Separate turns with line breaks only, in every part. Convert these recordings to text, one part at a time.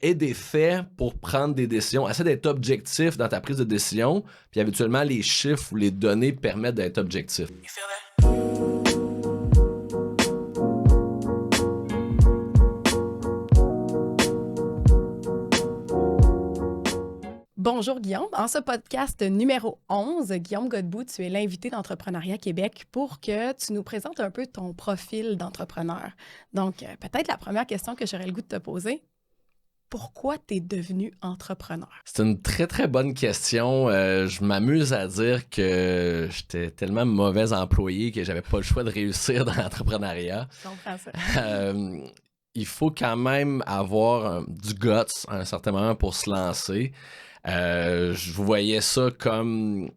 aie des faits pour prendre des décisions. Essaie d'être objectif dans ta prise de décision, puis habituellement, les chiffres ou les données permettent d'être objectif.
Bonjour Guillaume. En ce podcast numéro 11, Guillaume Godbout, tu es l'invité d'Entrepreneuriat Québec pour que tu nous présentes un peu ton profil d'entrepreneur. Donc, peut-être la première question que j'aurais le goût de te poser, pourquoi tu es devenu entrepreneur?
C'est une très, très bonne question. Je m'amuse à dire que j'étais tellement mauvais employé que j'avais pas le choix de réussir dans l'entrepreneuriat.
Je comprends ça.
Il faut quand même avoir du guts à un certain moment pour se lancer. Je voyais ça comme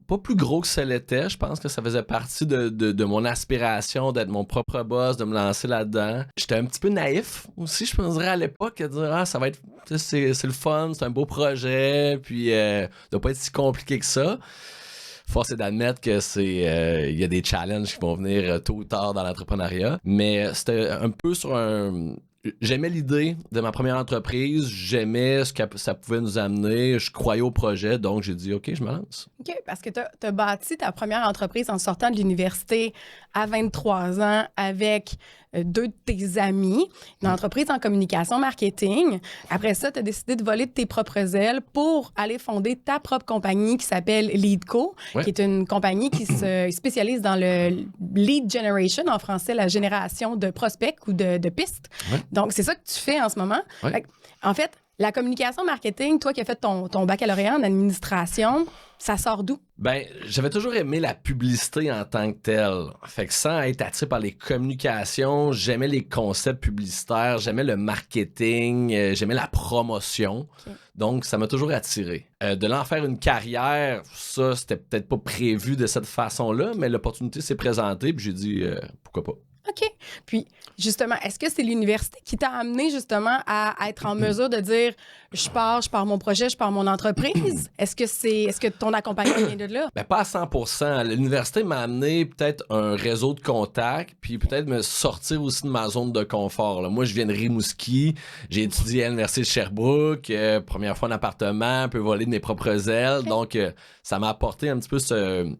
pas plus gros que ça l'était. Je pense que ça faisait partie de mon aspiration d'être mon propre boss, de me lancer là-dedans. J'étais un petit peu naïf aussi, je penserais à l'époque, à dire ça va être, c'est le fun, c'est un beau projet, puis ça doit pas être si compliqué que ça. Force est d'admettre que il y a des challenges qui vont venir tôt ou tard dans l'entrepreneuriat, mais c'était un peu sur un... J'aimais l'idée de ma première entreprise, j'aimais ce que ça pouvait nous amener, je croyais au projet, donc j'ai dit « OK, je me lance ».
OK, parce que tu as bâti ta première entreprise en sortant de l'université à 23 ans avec deux de tes amis, une entreprise en communication marketing. Après ça, tu as décidé de voler de tes propres ailes pour aller fonder ta propre compagnie qui s'appelle Leadco, qui est une compagnie qui se spécialise dans le lead generation, en français, la génération de prospects ou de pistes.
Ouais.
Donc, c'est ça que tu fais en ce moment.
Ouais.
En fait, la communication marketing, toi qui as fait ton baccalauréat en administration, ça sort d'où?
Ben, j'avais toujours aimé la publicité en tant que telle. Fait que sans être attiré par les communications, j'aimais les concepts publicitaires, j'aimais le marketing, j'aimais la promotion. Okay. Donc, ça m'a toujours attiré. De là en faire une carrière, ça, c'était peut-être pas prévu de cette façon-là, mais l'opportunité s'est présentée, puis j'ai dit pourquoi pas.
OK. Puis, justement, est-ce que c'est l'université qui t'a amené, justement, à être en mesure de dire je pars mon projet, je pars mon entreprise? Est-ce que ton accompagnement vient de là?
Ben, pas à 100%. L'université m'a amené peut-être un réseau de contacts, puis peut-être me sortir aussi de ma zone de confort. Là. Moi, je viens de Rimouski, j'ai étudié à l'université de Sherbrooke, première fois en appartement, un peu voler de mes propres ailes. Okay. Donc, ça m'a apporté un petit peu ce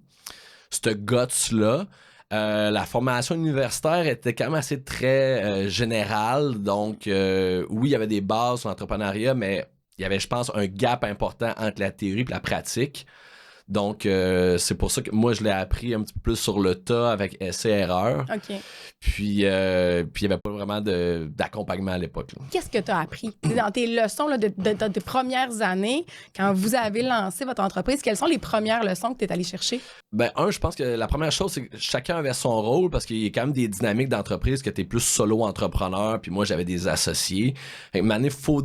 guts-là. La formation universitaire était quand même assez très générale. Donc, oui, il y avait des bases sur l'entrepreneuriat, mais il y avait, je pense, un gap important entre la théorie et la pratique. Donc, c'est pour ça que moi, je l'ai appris un petit peu plus sur le tas avec essai-erreur.
OK.
Puis, il n'y avait pas vraiment d'accompagnement à l'époque. Là.
Qu'est-ce que tu as appris? Dans tes leçons là, de tes premières années, quand vous avez lancé votre entreprise, quelles sont les premières leçons que tu es allé chercher?
Ben, je pense que la première chose, c'est que chacun avait son rôle parce qu'il y a quand même des dynamiques d'entreprise que tu es plus solo-entrepreneur, puis moi, j'avais des associés. Il faut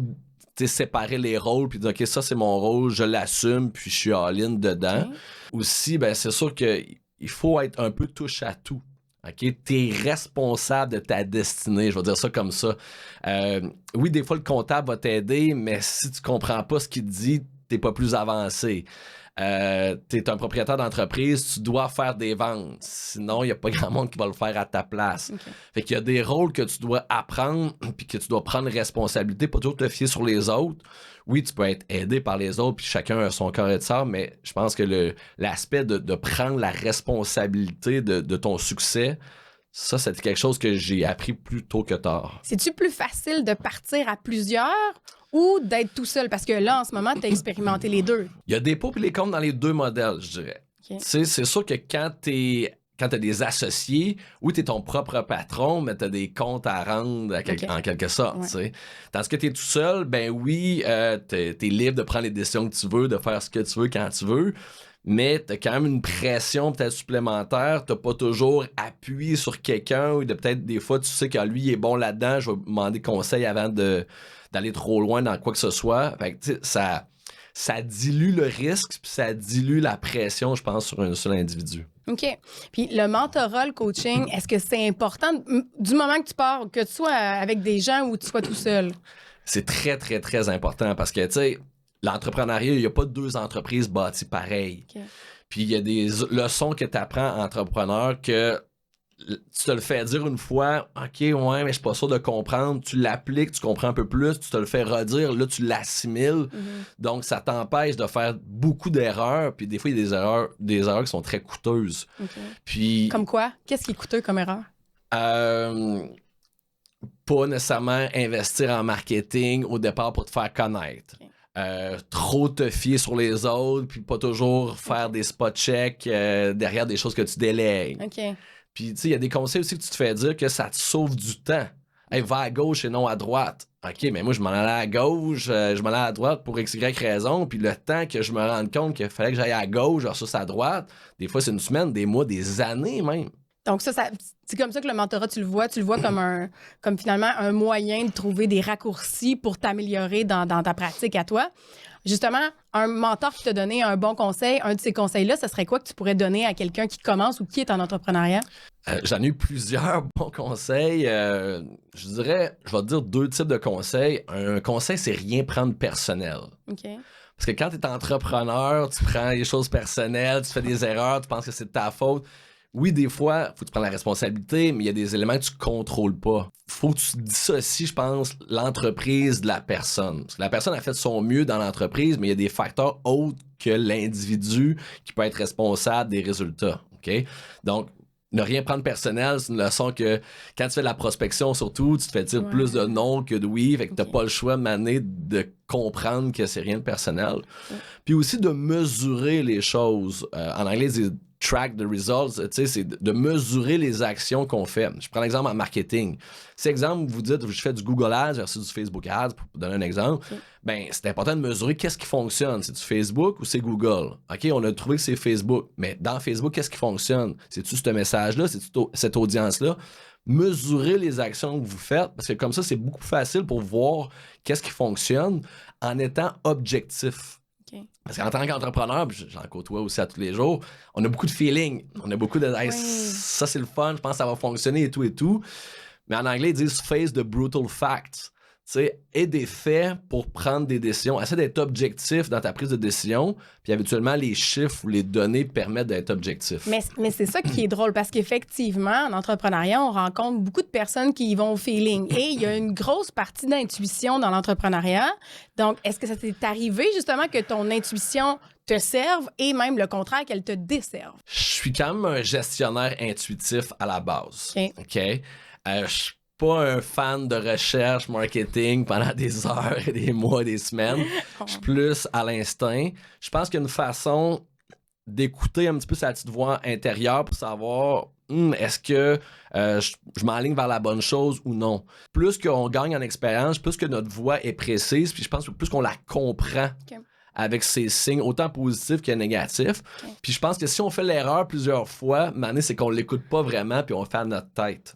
séparer les rôles puis dire OK, ça c'est mon rôle, je l'assume puis je suis all-in dedans. Okay. Aussi, ben c'est sûr que il faut être un peu touche à tout. OK, t'es responsable de ta destinée, je vais dire ça comme ça. Oui, des fois le comptable va t'aider, mais si tu comprends pas ce qu'il te dit, t'es pas plus avancé. T'es un propriétaire d'entreprise, tu dois faire des ventes. Sinon, il n'y a pas grand monde qui va le faire à ta place. Okay. Fait qu'il y a des rôles que tu dois apprendre puis que tu dois prendre responsabilité, pas toujours te fier sur les autres. Oui, tu peux être aidé par les autres puis chacun a son corps et de sort, mais je pense que l'aspect de prendre la responsabilité de ton succès, ça, c'était quelque chose que j'ai appris plus tôt que tard. C'est-tu
plus facile de partir à plusieurs ou d'être tout seul? Parce que là, en ce moment, tu as expérimenté les deux.
Il y a des pour et les contre dans les deux modèles, je dirais. Okay. C'est sûr que quand t'as des associés, oui, t'es ton propre patron, mais t'as des comptes à rendre en quelque sorte, tu sais. Tandis que t'es tout seul, ben oui, t'es libre de prendre les décisions que tu veux, de faire ce que tu veux quand tu veux, mais t'as quand même une pression peut-être supplémentaire, t'as pas toujours appuyé sur quelqu'un, ou peut-être des fois, tu sais que lui, il est bon là-dedans, je vais demander conseil avant d'aller trop loin dans quoi que ce soit. Fait que, tu sais, ça dilue le risque, puis ça dilue la pression, je pense, sur un seul individu.
OK. Puis le mentorat, le coaching, est-ce que c'est important du moment que tu pars, que tu sois avec des gens ou que tu sois tout seul?
C'est très, très, très important parce que, tu sais, l'entrepreneuriat, il n'y a pas deux entreprises bâties pareilles. Okay. Puis il y a des leçons que tu apprends en entrepreneur que tu te le fais dire une fois, OK, ouais, mais je suis pas sûr de comprendre. Tu l'appliques, tu comprends un peu plus, tu te le fais redire, là, tu l'assimiles. Donc, ça t'empêche de faire beaucoup d'erreurs. Puis des fois, il y a des erreurs qui sont très coûteuses.
Okay.
Puis,
comme quoi? Qu'est-ce qui est coûteux comme erreur?
Pas nécessairement investir en marketing au départ pour te faire connaître. Okay. Trop te fier sur les autres, puis pas toujours faire des spot checks derrière des choses que tu délègues.
Okay.
Puis, tu sais, il y a des conseils aussi que tu te fais dire que ça te sauve du temps. Hey, va à gauche et non à droite. OK, mais moi, je m'en allais à gauche, je m'en allais à droite pour X, Y raison. Puis le temps que je me rende compte qu'il fallait que j'aille à gauche versus à droite, des fois, c'est une semaine, des mois, des années même.
Donc ça c'est comme ça que le mentorat, tu le vois comme finalement un moyen de trouver des raccourcis pour t'améliorer dans ta pratique à toi. Justement, un mentor qui t'a donné un bon conseil, un de ces conseils-là, ce serait quoi que tu pourrais donner à quelqu'un qui commence ou qui est en entrepreneuriat?
J'en ai eu plusieurs bons conseils. Je vais te dire 2 types de conseils. Un conseil, c'est rien prendre personnel.
OK.
Parce que quand tu es entrepreneur, tu prends les choses personnelles, tu fais des erreurs, tu penses que c'est de ta faute. Oui, des fois, faut que tu prennes la responsabilité, mais il y a des éléments que tu contrôles pas. Faut que tu dissocies, je pense, l'entreprise de la personne. Parce que la personne a fait son mieux dans l'entreprise, mais il y a des facteurs autres que l'individu qui peut être responsable des résultats. OK? Donc, ne rien prendre personnel, c'est une leçon que quand tu fais de la prospection, surtout, tu te fais dire plus de non que de oui. Fait que t'as pas le choix, mané, de comprendre que c'est rien de personnel. Puis aussi de mesurer les choses. En anglais, c'est track the results, tu sais, c'est de mesurer les actions qu'on fait. Je prends l'exemple en marketing. Si, exemple, vous dites, je fais du Google Ads versus du Facebook Ads, pour donner un exemple, ben, c'est important de mesurer qu'est-ce qui fonctionne. C'est du Facebook ou c'est Google? OK, on a trouvé que c'est Facebook, mais dans Facebook, qu'est-ce qui fonctionne? C'est-tu ce message-là? C'est-tu cette audience-là? Mesurer les actions que vous faites, parce que comme ça, c'est beaucoup plus facile pour voir qu'est-ce qui fonctionne en étant objectif.
Okay.
Parce qu'en tant qu'entrepreneur, j'en côtoie aussi à tous les jours, on a beaucoup de feeling, on a beaucoup de hey, ça c'est le fun, je pense que ça va fonctionner et tout. Mais en anglais, ils disent face the brutal facts. Tu sais, aie des faits pour prendre des décisions. Essaie d'être objectif dans ta prise de décision, puis habituellement, les chiffres ou les données permettent d'être objectif.
Mais c'est ça qui est drôle, parce qu'effectivement, en entrepreneuriat, on rencontre beaucoup de personnes qui y vont au feeling. Et il y a une grosse partie d'intuition dans l'entrepreneuriat. Donc, est-ce que ça t'est arrivé, justement, que ton intuition te serve et même le contraire, qu'elle te desserve?
Je suis quand même un gestionnaire intuitif à la base. OK? Je suis pas un fan de recherche, marketing pendant des heures et des mois, des semaines. Je suis plus à l'instinct. Je pense qu'il y a une façon d'écouter un petit peu sa petite voix intérieure pour savoir est-ce que je m'enligne vers la bonne chose ou non. Plus qu'on gagne en expérience, plus que notre voix est précise, puis je pense que plus qu'on la comprend. Avec ses signes autant positifs que négatifs. Puis je pense que si on fait l'erreur plusieurs fois, mané, c'est qu'on l'écoute pas vraiment puis on le fait à notre tête.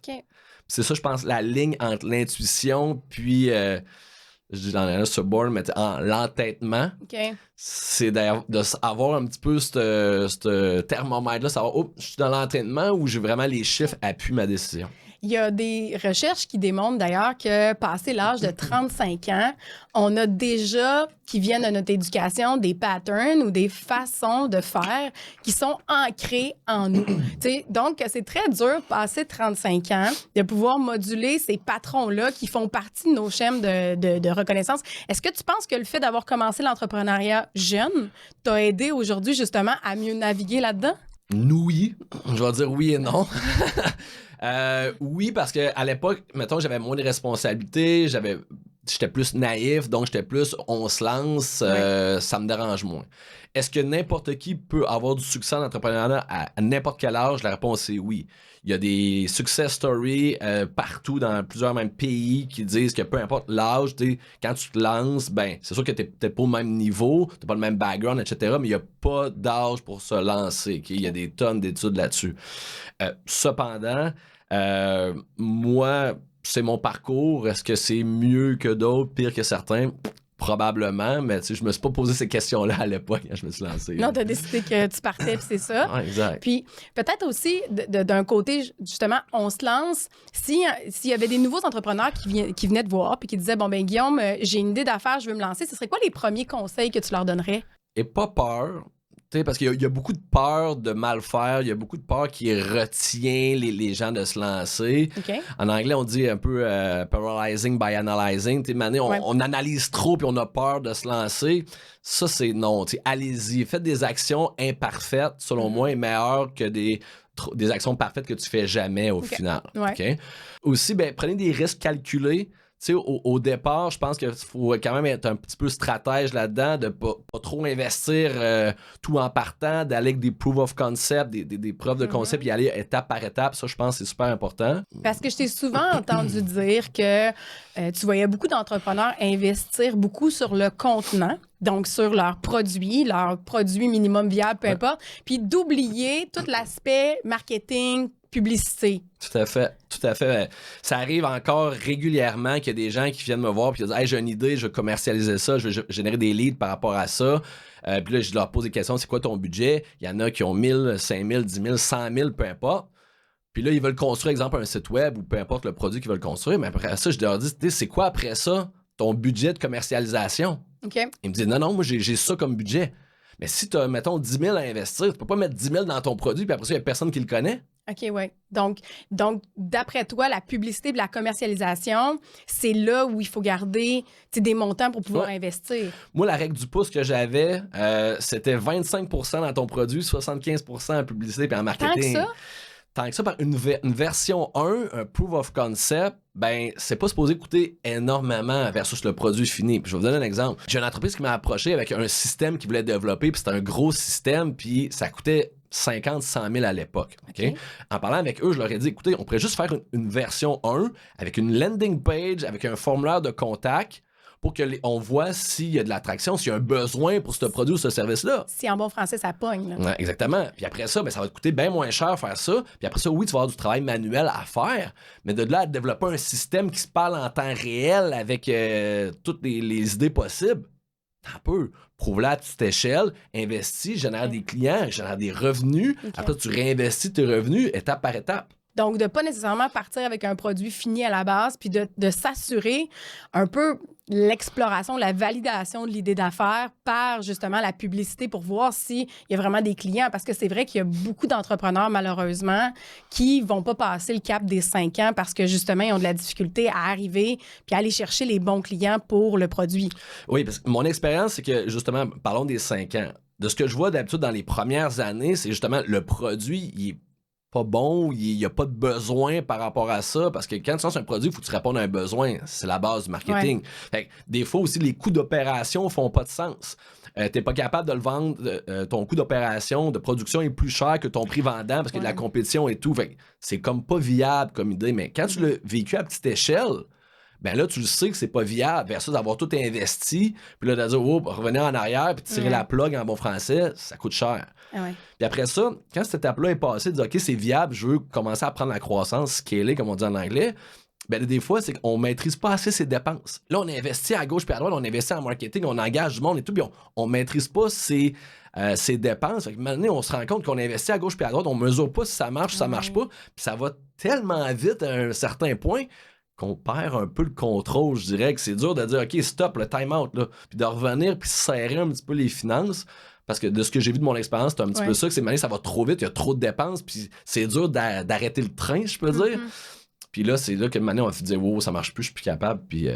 C'est ça, je pense, la ligne entre l'intuition puis, je dis dans le suborn, mais l'entêtement. C'est d'avoir un petit peu ce thermomètre-là, savoir, je suis dans l'entêtement ou j'ai vraiment les chiffres appuient ma décision.
Il y a des recherches qui démontrent d'ailleurs que passé l'âge de 35 ans, on a déjà, qui viennent de notre éducation, des patterns ou des façons de faire qui sont ancrées en nous. Donc, c'est très dur, passé 35 ans, de pouvoir moduler ces patrons-là qui font partie de nos schèmes de reconnaissance. Est-ce que tu penses que le fait d'avoir commencé l'entrepreneuriat jeune t'a aidé aujourd'hui justement à mieux naviguer là-dedans?
Oui. Je vais dire oui et non. Oui, parce qu'à l'époque, mettons, j'avais moins de responsabilités, j'étais plus naïf, donc j'étais plus on se lance, ça me dérange moins. Est-ce que n'importe qui peut avoir du succès en entrepreneuriat à n'importe quel âge? La réponse est oui. Il y a des success stories partout dans plusieurs mêmes pays qui disent que peu importe l'âge, quand tu te lances, ben c'est sûr que t'es peut-être pas au même niveau, t'as pas le même background, etc., mais il n'y a pas d'âge pour se lancer. Okay? Il y a des tonnes d'études là-dessus. Cependant, moi, c'est mon parcours. Est-ce que c'est mieux que d'autres, pire que certains? Probablement, mais je me suis pas posé ces questions-là à l'époque quand je me suis lancé.
Non, tu as décidé que tu partais, puis c'est ça.
Ouais, exact.
Puis peut-être aussi, d'un côté, justement, on se lance. S'il y avait des nouveaux entrepreneurs qui venaient te voir puis qui disaient, bon, ben Guillaume, j'ai une idée d'affaires, je veux me lancer, ce serait quoi les premiers conseils que tu leur donnerais?
Et pas peur. sais, parce qu'il y a beaucoup de peur de mal faire, il y a beaucoup de peur qui retient les gens de se lancer.
OK.
En anglais, on dit un peu paralyzing by analyzing. Tu sais, on analyse trop puis on a peur de se lancer. Ça, c'est non. Tu sais, allez-y. Faites des actions imparfaites, selon moi, est meilleur que des actions parfaites que tu fais jamais au final.
Ouais.
Okay? Aussi, ben, prenez des risques calculés. Tu sais, au départ, je pense qu'il faut quand même être un petit peu stratège là-dedans, de pas trop investir tout en partant, d'aller avec des proof of concept, des preuves de concept, y aller étape par étape. Ça, je pense que c'est super important.
Parce que je t'ai souvent entendu dire que tu voyais beaucoup d'entrepreneurs investir beaucoup sur le contenant, donc sur leur produit minimum viable, peu importe, puis d'oublier tout l'aspect marketing, publicité.
Tout à fait. Ça arrive encore régulièrement qu'il y a des gens qui viennent me voir et qui disent « Hey, j'ai une idée, je veux commercialiser ça, je veux générer des leads par rapport à ça. » Puis là, je leur pose des questions, c'est quoi ton budget? Il y en a qui ont 1000, 5000, 10 000, 100 000, peu importe. Puis là, ils veulent construire, exemple, un site web ou peu importe le produit qu'ils veulent construire. Mais après ça, je leur dis « C'est quoi après ça, ton budget de commercialisation? »
OK.
Ils me disent « Non, moi, j'ai ça comme budget. » Mais si tu as, mettons, 10 000 à investir, tu peux pas mettre 10 000 dans ton produit puis après ça, il n'y a personne qui le connaît.
OK, oui. Donc, d'après toi, la publicité et la commercialisation, c'est là où il faut garder des montants pour pouvoir investir.
Moi, la règle du pouce que j'avais, c'était 25 dans ton produit, 75 en publicité et en marketing. Tant que ça, par une version 1, un proof of concept, ben, c'est pas supposé coûter énormément versus le produit fini. Puis je vais vous donner un exemple. J'ai une entreprise qui m'a approché avec un système qu'il voulait développer, puis c'était un gros système, puis ça coûtait 50, 100 000 à l'époque. Okay? En parlant avec eux, je leur ai dit, écoutez, on pourrait juste faire une version 1 avec une landing page, avec un formulaire de contact pour qu'on voit s'il y a de l'attraction, s'il y a un besoin pour ce produit ou ce service-là.
Si en bon français, ça pogne. Là.
Ouais, exactement. Puis après ça, ben, ça va te coûter bien moins cher faire ça. Puis après ça, oui, tu vas avoir du travail manuel à faire, mais de là à développer un système qui se parle en temps réel avec toutes les idées possibles, un peu. Prouve-la à petite échelle, investis, génère des clients, génère des revenus. Okay. Après, tu réinvestis tes revenus étape par étape.
Donc, de ne pas nécessairement partir avec un produit fini à la base, puis de s'assurer un peu l'exploration, la validation de l'idée d'affaires par justement la publicité pour voir s'il y a vraiment des clients. Parce que c'est vrai qu'il y a beaucoup d'entrepreneurs, malheureusement, qui ne vont pas passer le cap des 5 ans parce que justement, ils ont de la difficulté à arriver puis à aller chercher les bons clients pour le produit.
Oui, parce que mon expérience, c'est que justement, parlons des 5 ans. De ce que je vois d'habitude dans les premières années, c'est justement le produit, il est pas bon, il n'y a pas de besoin par rapport à ça, parce que quand tu lances un produit, il faut que tu répondes à un besoin. C'est la base du marketing. Ouais. Fait que des fois aussi, les coûts d'opération font pas de sens. T'es pas capable de le vendre, ton coût d'opération, de production est plus cher que ton prix vendant parce qu'il y a de la compétition et tout. Fait que c'est comme pas viable comme idée, mais quand tu l'as vécu à petite échelle, ben là, tu le sais que c'est pas viable versus d'avoir tout investi, puis là, de dire, oh, revenir en arrière, puis tirer la plug en bon français, ça coûte cher. Puis après ça, quand cette étape-là est passée, de dire, OK, c'est viable, je veux commencer à prendre la croissance, scaler, comme on dit en anglais, ben des fois, c'est qu'on maîtrise pas assez ses dépenses. Là, on investit à gauche puis à droite, on investit en marketing, on engage du monde et tout, puis on maîtrise pas ses dépenses. Fait que maintenant, on se rend compte qu'on investit à gauche puis à droite, on mesure pas si ça marche ou ça marche pas, puis ça va tellement vite à un certain point qu'on perd un peu le contrôle, je dirais, que c'est dur de dire, OK, stop, le time-out, là, puis de revenir puis serrer un petit peu les finances, parce que de ce que j'ai vu de mon expérience, c'est un petit peu ça, que c'est maintenant, ça va trop vite, il y a trop de dépenses, puis c'est dur d'arrêter le train, je peux dire. Puis là, c'est là que maintenant, on va se dire, wow, ça marche plus, je suis plus capable, puis...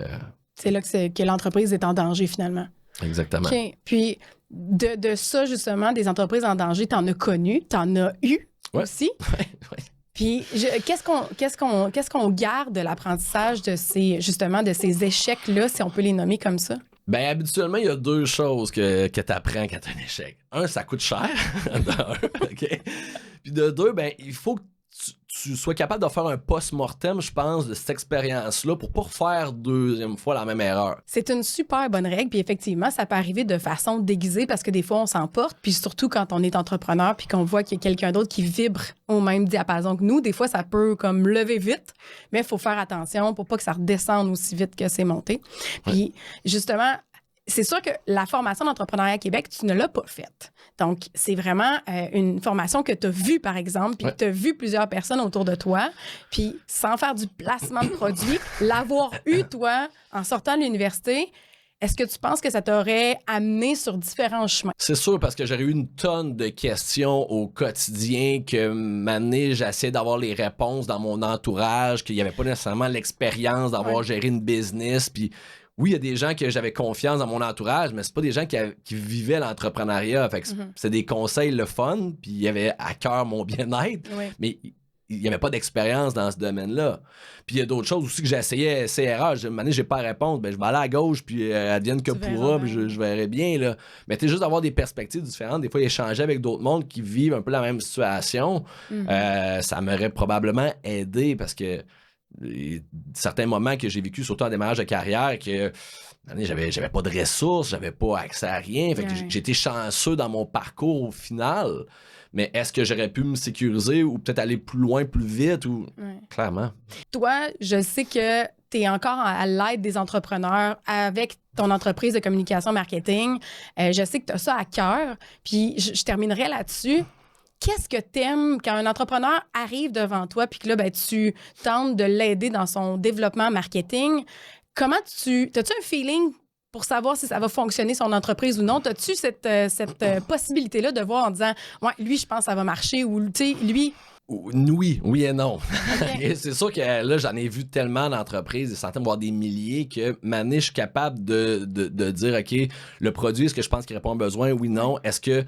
C'est là que l'entreprise est en danger, finalement.
Exactement.
Okay. Puis de ça, justement, des entreprises en danger, t'en as connu, t'en as eu aussi.
Oui.
Puis, qu'est-ce qu'on garde de l'apprentissage de ces échecs-là, si on peut les nommer comme ça?
Ben habituellement, il y a 2 choses que tu apprends quand tu as un échec. 1, ça coûte cher. OK? Puis de 2, ben il faut que tu sois capable de faire un post-mortem, je pense, de cette expérience-là pour pas refaire 2e fois la même erreur.
C'est une super bonne règle, puis effectivement, ça peut arriver de façon déguisée parce que des fois, on s'emporte, puis surtout quand on est entrepreneur puis qu'on voit qu'il y a quelqu'un d'autre qui vibre au même diapason que nous, des fois, ça peut comme lever vite, mais il faut faire attention pour pas que ça redescende aussi vite que c'est monté. Puis justement, c'est sûr que la formation d'entrepreneuriat Québec, tu ne l'as pas faite. Donc, c'est vraiment une formation que tu as vue, par exemple, puis que tu as vu plusieurs personnes autour de toi, puis sans faire du placement de produit, l'avoir eu, toi, en sortant de l'université, est-ce que tu penses que ça t'aurait amené sur différents chemins?
C'est sûr, parce que j'aurais eu une tonne de questions au quotidien que maintenant, j'essaie d'avoir les réponses dans mon entourage, qu'il n'y avait pas nécessairement l'expérience d'avoir géré une business. Puis oui, il y a des gens que j'avais confiance dans mon entourage, mais c'est pas des gens qui vivaient l'entrepreneuriat. Fait que c'est des conseils le fun, puis il y avait à cœur mon bien-être, mais il n'y avait pas d'expérience dans ce domaine-là. Puis il y a d'autres choses aussi que j'essayais, erreur. Maintenant, j'ai pas à répondre. Ben, je vais aller à gauche, puis advienne que pourra, puis je verrai bien. Là. Mais juste d'avoir des perspectives différentes, des fois échanger avec d'autres mondes qui vivent un peu la même situation, ça m'aurait probablement aidé parce que certains moments que j'ai vécu, surtout en démarrage de carrière, que j'avais pas de ressources, j'avais pas accès à rien. Fait que j'ai été chanceux dans mon parcours au final. Mais est-ce que j'aurais pu me sécuriser ou peut-être aller plus loin, plus vite? Ou clairement.
Toi, je sais que tu es encore à l'aide des entrepreneurs avec ton entreprise de communication marketing. Je sais que tu as ça à cœur. Puis je terminerai là-dessus. Qu'est-ce que tu aimes quand un entrepreneur arrive devant toi puis que là, ben, tu tentes de l'aider dans son développement marketing? T'as-tu un feeling pour savoir si ça va fonctionner son entreprise ou non? As-tu cette possibilité-là de voir en disant « Ouais, lui, je pense que ça va marcher » ou « Tu sais, lui... »
Oui et non.
Okay.
C'est sûr que là, j'en ai vu tellement d'entreprises, des centaines, voire des milliers, que maintenant, je suis capable de dire, OK, le produit, est-ce que je pense qu'il répond aux besoins? Oui, non. Est-ce que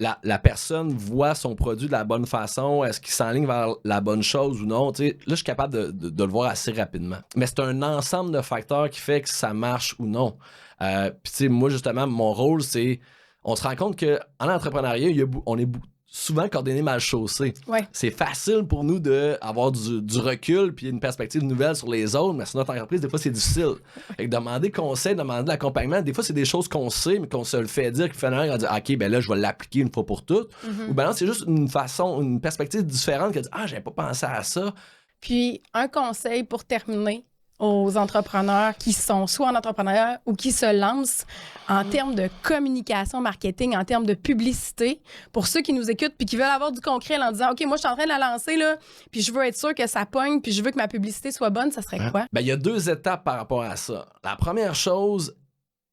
la personne voit son produit de la bonne façon? Est-ce qu'il s'enligne vers la bonne chose ou non? T'sais, là, je suis capable de le voir assez rapidement. Mais c'est un ensemble de facteurs qui fait que ça marche ou non. Puis, moi, justement, mon rôle, c'est... On se rend compte qu'en entrepreneuriat, on est souvent coordonné mal chaussé. C'est facile pour nous d'avoir du recul puis une perspective nouvelle sur les autres, mais sur notre entreprise, des fois, c'est difficile. Fait que demander conseil, demander de l'accompagnement, des fois, c'est des choses qu'on sait, mais qu'on se le fait dire, qu'il fait un dire, OK, ben là, je vais l'appliquer une fois pour toutes. Ou ben non, c'est juste une perspective différente que dire, j'avais pas pensé à ça.
Puis, un conseil pour terminer aux entrepreneurs qui sont soit en entrepreneuriat ou qui se lancent en termes de communication, marketing, en termes de publicité, pour ceux qui nous écoutent puis qui veulent avoir du concret en disant « OK, moi, je suis en train de la lancer, là, puis je veux être sûr que ça pogne, puis je veux que ma publicité soit bonne », ça serait quoi?
Ben, il y a 2 étapes par rapport à ça. La première chose,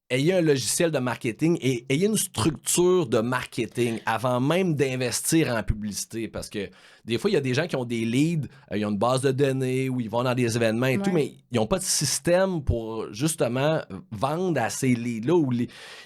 ayez un logiciel de marketing et ayez une structure de marketing avant même d'investir en publicité. Parce que des fois, il y a des gens qui ont des leads, ils ont une base de données où ils vont dans des événements et tout, mais ils n'ont pas de système pour justement vendre à ces leads-là ou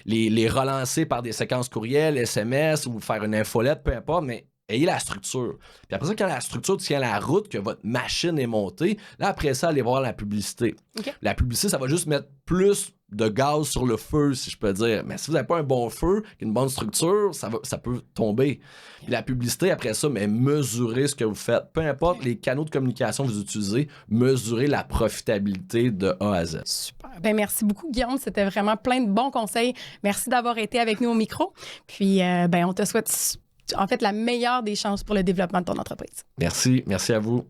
les relancer par des séquences courriels, SMS ou faire une infolette, peu importe, mais ayez la structure. Puis après ça, quand la structure tient la route, que votre machine est montée, là, après ça, allez voir la publicité.
Okay.
La publicité, ça va juste mettre plus de gaz sur le feu, si je peux dire. Mais si vous n'avez pas un bon feu, une bonne structure, ça peut tomber. Puis la publicité, après ça, mais mesurez ce que vous faites. Peu importe les canaux de communication que vous utilisez, mesurez la profitabilité de A à Z.
Super. Ben, merci beaucoup, Guillaume. C'était vraiment plein de bons conseils. Merci d'avoir été avec nous au micro. Puis, on te souhaite en fait la meilleure des chances pour le développement de ton entreprise.
Merci à vous.